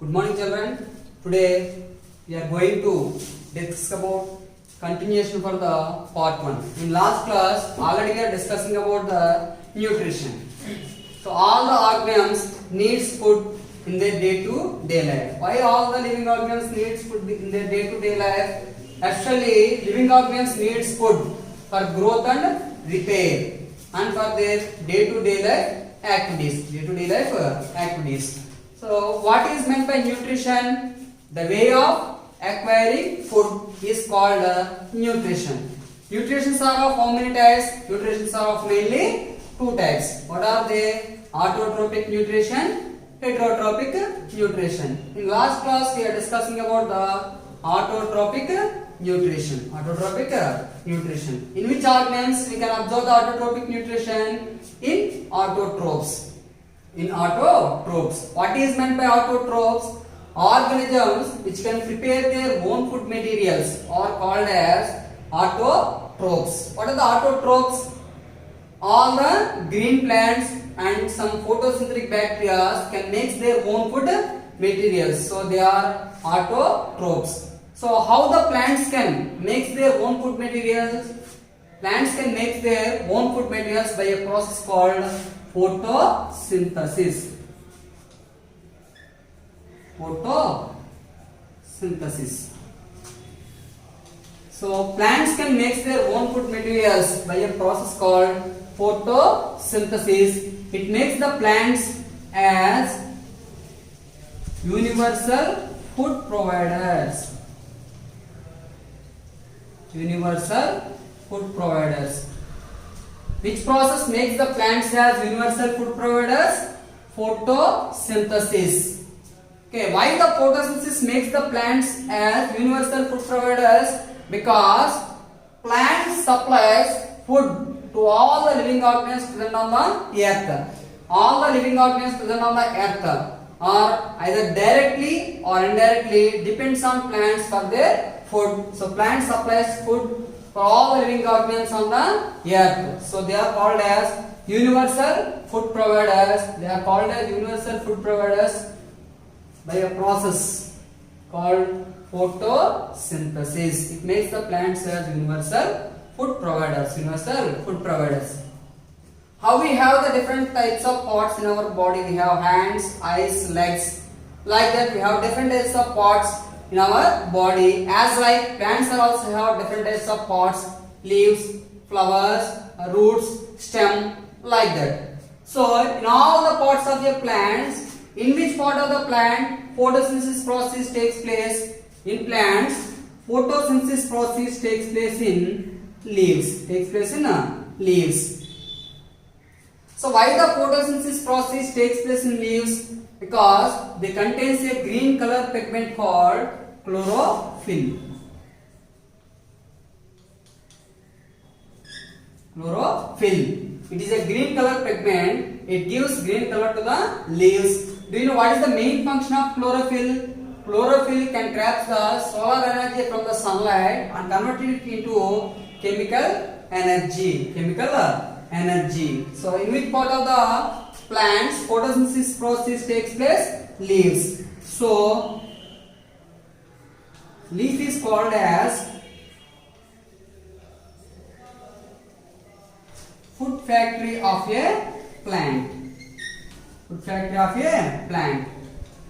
Good morning, children. Today we are going to discuss about continuation for the part 1. In last class, already we are discussing about the nutrition. So all the organisms needs food in their day-to-day life. Why all the living organisms needs food in their day-to-day life? Actually, living organisms needs food for growth and repair, and for their day-to-day life activities. Day-to-day life activities. So, what is meant by nutrition? The way of acquiring food is called nutrition. Nutritions are of how many types? Nutritions are of mainly two types. What are they? Autotrophic nutrition, heterotrophic nutrition. In last class, we are discussing about the autotrophic nutrition. Autotrophic nutrition. In which organisms we can observe the autotrophic nutrition? In autotrophs. In autotrophs. What is meant by autotrophs? Organisms which can prepare their own food materials are called as autotrophs. What are the autotrophs? All the green plants and some photosynthetic bacteria can make their own food materials. So they are autotrophs. So how the plants can make their own food materials? Plants can make their own food materials by a process called photosynthesis. Photosynthesis. So plants can make their own food materials by a process called photosynthesis. It makes the plants as universal food providers. Universal food providers. Which process makes the plants as universal food providers? Photosynthesis. Okay, why the photosynthesis makes the plants as universal food providers? Because plants supplies food to all the living organisms present on the earth. All the living organisms present on the earth are either directly or indirectly depends on plants for their food. So plants supplies food for all the living organisms on the earth. So they are called as universal food providers. They are called as universal food providers by a process called photosynthesis. It makes the plants as universal food providers. Universal food providers. How we have the different types of parts in our body? We have hands, eyes, legs. Like that, we have different types of parts in our body. As like plants are also have different types of parts: leaves, flowers, roots, stem, like that. So in all the parts of your plants, in which part of the plant photosynthesis process takes place? In plants, photosynthesis process takes place in leaves. Takes place in leaves. So why the photosynthesis process takes place in leaves? Because they contains a green color pigment called chlorophyll. Chlorophyll. It is a green color pigment. It gives green color to the leaves. Do you know what is the main function of chlorophyll? Chlorophyll can trap the solar energy from the sunlight and convert it into chemical energy. Energy. So in which part of the plants photosynthesis process takes place? Leaves. So leaf is called as food factory of a plant. Food factory of a plant.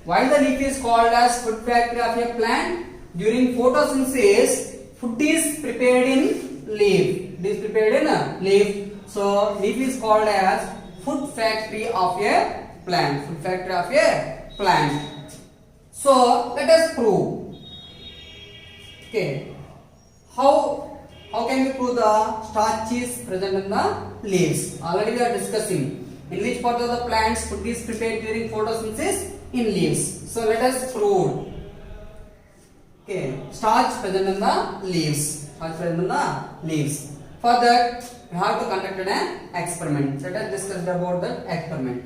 Why the leaf is called as food factory of a plant? During photosynthesis, food is prepared in leaf. It is prepared in leaf. So leaf is called as food factory of a plant. Food factory of a plant. So let us prove. Okay. How can we prove the starch is present in the leaves? Already we are discussing. In which part of the plants food is prepared during photosynthesis? In leaves. So let us prove. Okay. Starch present in the leaves. Starch present in the leaves. For that, we have to conduct an experiment. Let us discuss about that experiment.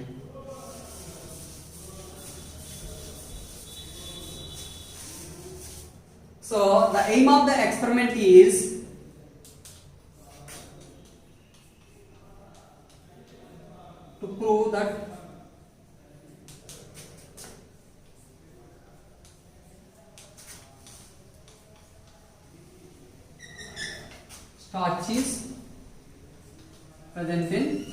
So the aim of the experiment is to prove that starch is present in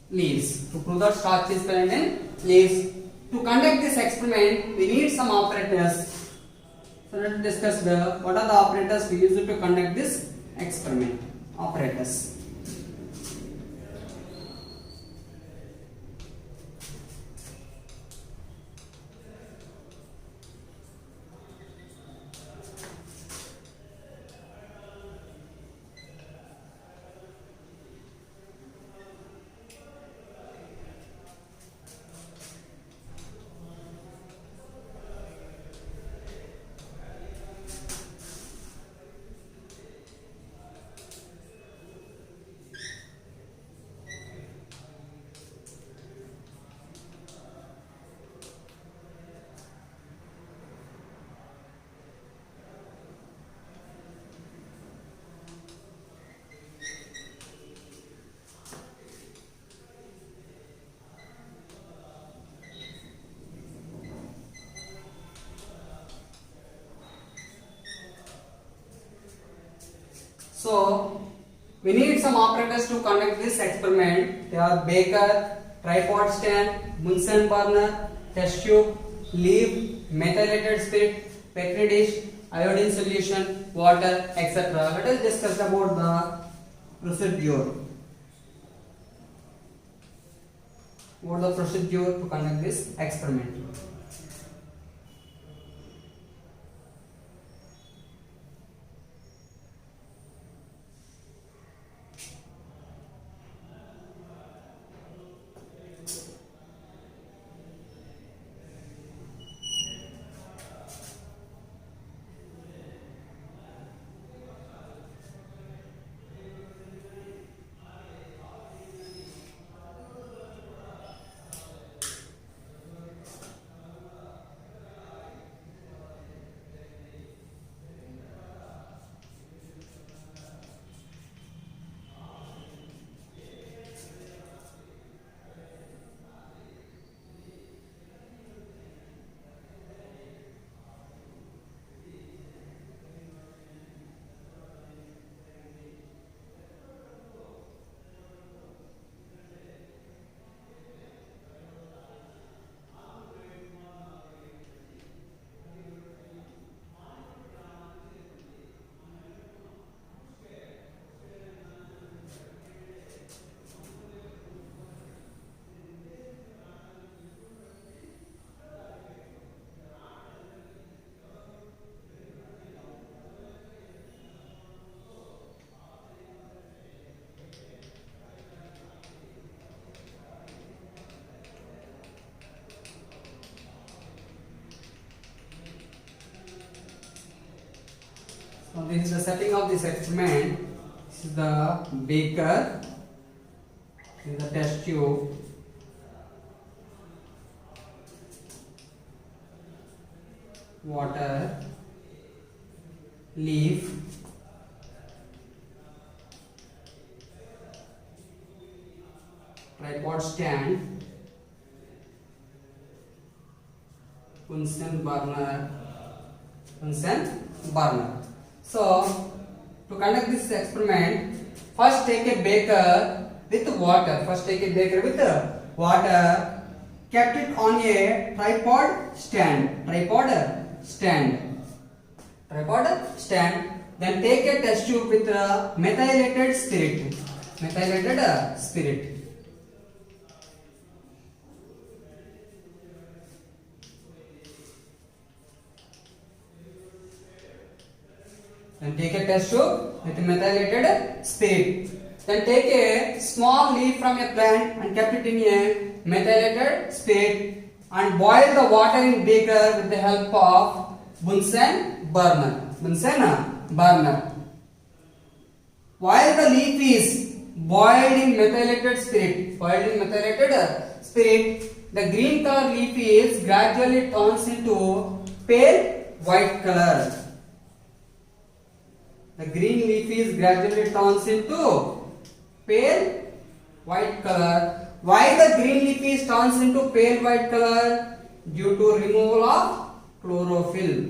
leaves. To prove that starch is present in leaves, to conduct this experiment, we need some operators. So let's discuss what are the operators we use to conduct this experiment. Operators. So we need some operators to conduct this experiment. They are beaker, tripod stand, Bunsen burner, test tube, leaf, methylated spirit, Petri dish, iodine solution, water, etc. Let us discuss about the procedure. What is the procedure to conduct this experiment? So this is the setting of this experiment. This is the beaker. This is the test tube. Water, leaf, tripod stand, Bunsen burner. So to conduct this experiment, first take a beaker with water. Kept it on a tripod stand. Then take a test tube with methylated spirit. Then take a test tube with methylated spirit. Then take a small leaf from a plant and kept it in a methylated spirit and boil the water in beaker with the help of Bunsen burner. While the leaf is boiled in methylated spirit, the green color leaf is gradually turns into pale white color. The green leaf is gradually turns into pale white color. Why the green leaf is turns into pale white color? Due to removal of chlorophyll.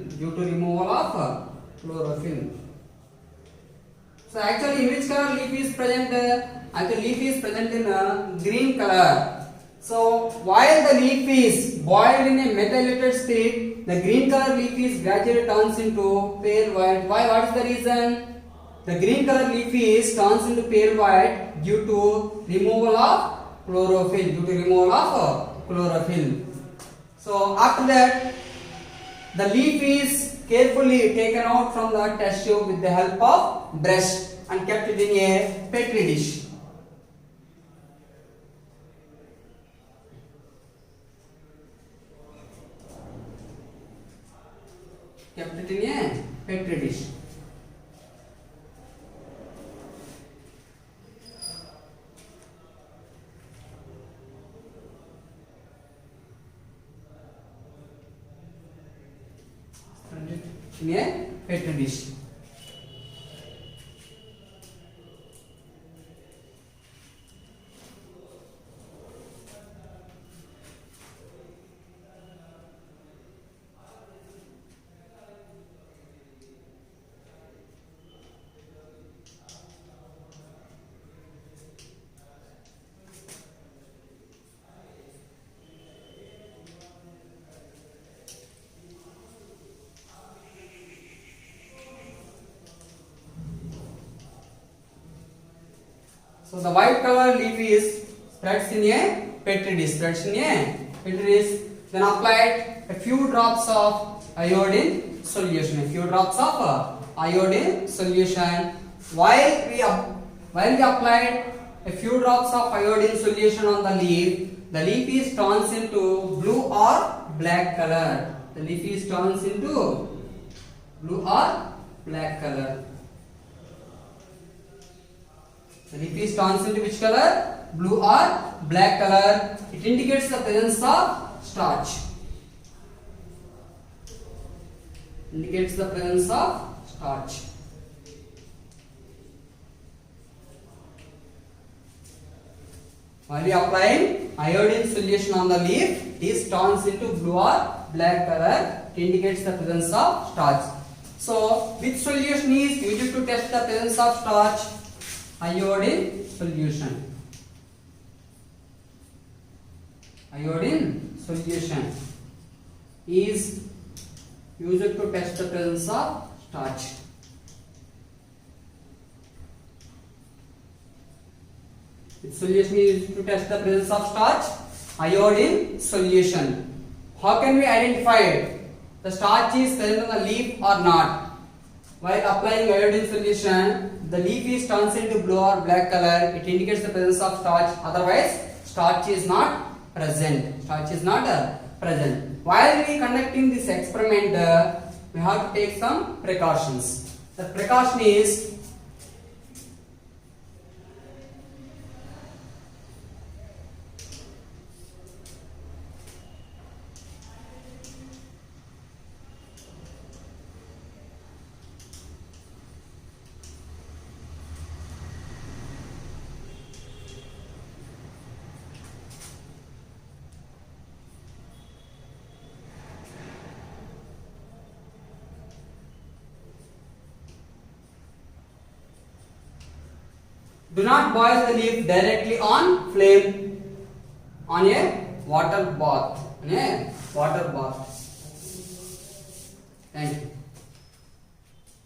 So actually in which color leaf is present? Actually leaf is present in green color. So while the leaf is boiled in a methylated state, the green color leaf is gradually turns into pale white. Why? What is the reason? The green color leaf is turns into pale white due to removal of chlorophyll. Due to removal of chlorophyll. So after that, the leaf is carefully taken out from the test tube with the help of brush and kept it in a petri dish. Kept it in a petri dish. In a petri dish. So the white color leaf is spreads in a petri dish. Spreads in a petri dish. Then applied a few drops of iodine solution. A few drops of iodine solution. While we applied a few drops of iodine solution on the leaf is turns into blue or black color. The leaf is turns into blue or black color. The leaf is turns into which color? Blue or black color. It indicates the presence of starch. Indicates the presence of starch. While we applying iodine solution on the leaf, it turns into blue or black color. It indicates the presence of starch. So, which solution is used to test the presence of starch? Iodine solution. Iodine solution is used to test the presence of starch. Which solution is used to test the presence of starch? Iodine solution. How can we identify the starch is present on the leaf or not? While applying iodine solution, the leaf is turns into blue or black color. It indicates the presence of starch. Otherwise, starch is not present. Starch is not present. While we conducting this experiment, we have to take some precautions. The precaution is do not boil the leaf directly on flame on a water bath. Thank you.